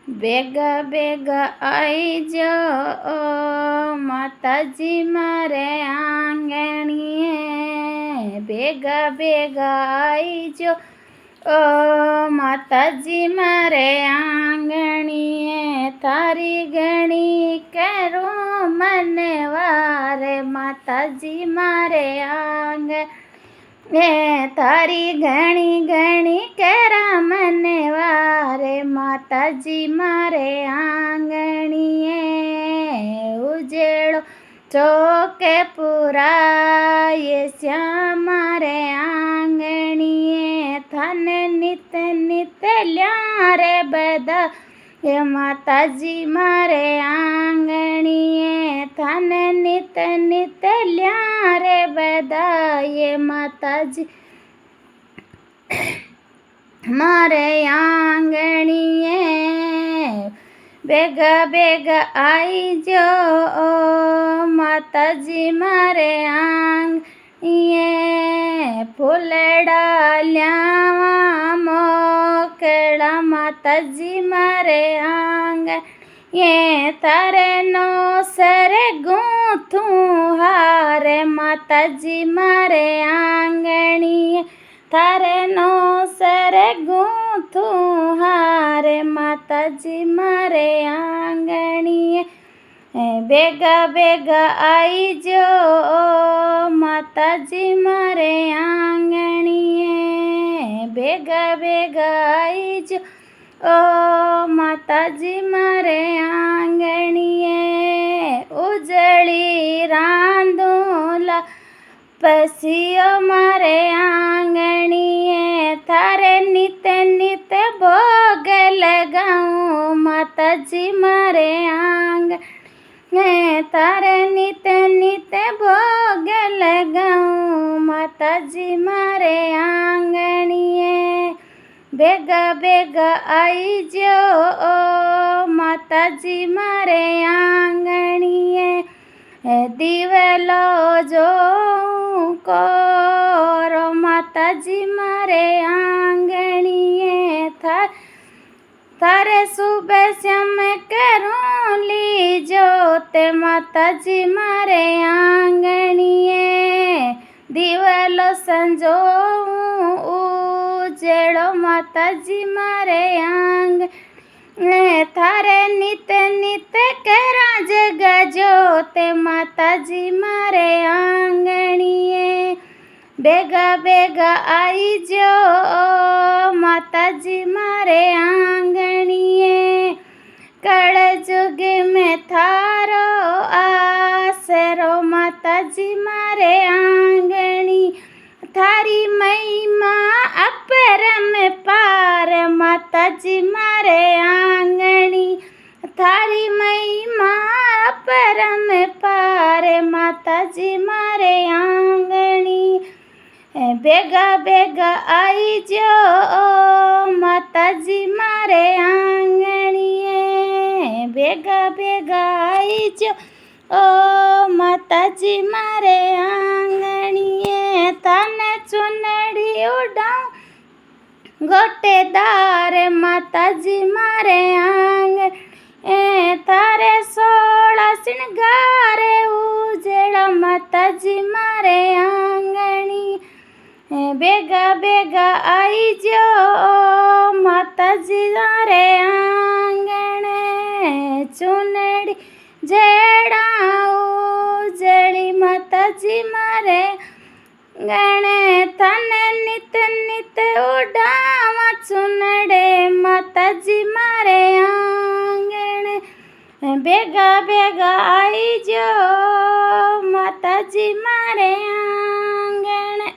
ભેગા ભેગા આઈજો માતાજી મારે આંગણીએ, ભેગા ભેગા આઈજો માતાજી મારે આંગણીએ, તારી ગણી કરું મને વારે માતાજી મારે આંગણે, તારી ઘણી ઘણી કરા મને વારે માતાજી મારે આંગણીએ, ઉજેળો ચોકે પુરાય શ્યામ મારે આંગણીએ, થને નિત નિત લ્યારે બધા એ માતાજી મારે આંગણીએ, થને નિત નિત લ્યારે બધા એ માતાજી મારે આંગણીએ, ભેગા ભેગા આઈજો માતાજી મારે આંગણીએ, ફૂલડા લ્યાવા મોકળા માતાજી મારે આંગણીએ, તારે નો સરે ગૂંથું હારે માતાજી મારે આંગણીએ, તારે નો સરે ગૂંથું હારે માતાજી મારે આંગણીએ, ભેગા ભેગા આઈજો માતાજી મારે આંગણીએ, ભેગા ભેગા આઈજો માતાજી મારે આંગણીએ, ઉજળી રાંધુલા પસીઓ મારે આંગણીએ, તારે નિત નિત ભોગ લગાઉં માતાજી મારે આંગણે, તારે નિત નિત ભોગ લગાઉં માતાજી મારે આંગણીએ, ભેગા ભેગા આઈજો માતાજી મારે આંગણીએ, દીવેલો જોઉં કરો માતાજી મારે આંગણીએ, તારે સુબહ શ્યામ કરું લીજો તે માતાજી મારે આંગણીએ, દીવેલો સંજોઉં ઉજેળો માતાજી મારે આંગણે, તારે નિત નિત કરા જગાજો તે માતાજી મારે આંગણીએ, ભેગા ભેગા આઈજો માતાજી મારે આંગણીએ, કળજુગ મેં થારો આસરો માતાજી મારે આંગણી, થારી મહિમા અપરમ પાર માતાજી મારે આંગણી, થારી મહિમા અપરમ પાર માતાજી મારે આંગણી, ભેગા ભેગા આઈજો માતાજી મારે આંગણીએ, ભેગા ભેગા આઈજો માતાજી મારે આંગણીએ, તને ચુનડી ઉડાઉં ગોટેદાર માતાજી મારે આંગણે, તારે 16 શણગારે ઉજળા માતાજી મારે આંગણી, ભેગા ભેગા આઈજો માતાજી મારે આંગણે, ચુનડી જેડા ઉજળી માતાજી મારે ગણે, તને નિત નિત ઉડાવા ચુનડે માતાજી મારે આંગણે, ભેગા ભેગા આઈજો માતાજી મારે આંગણે.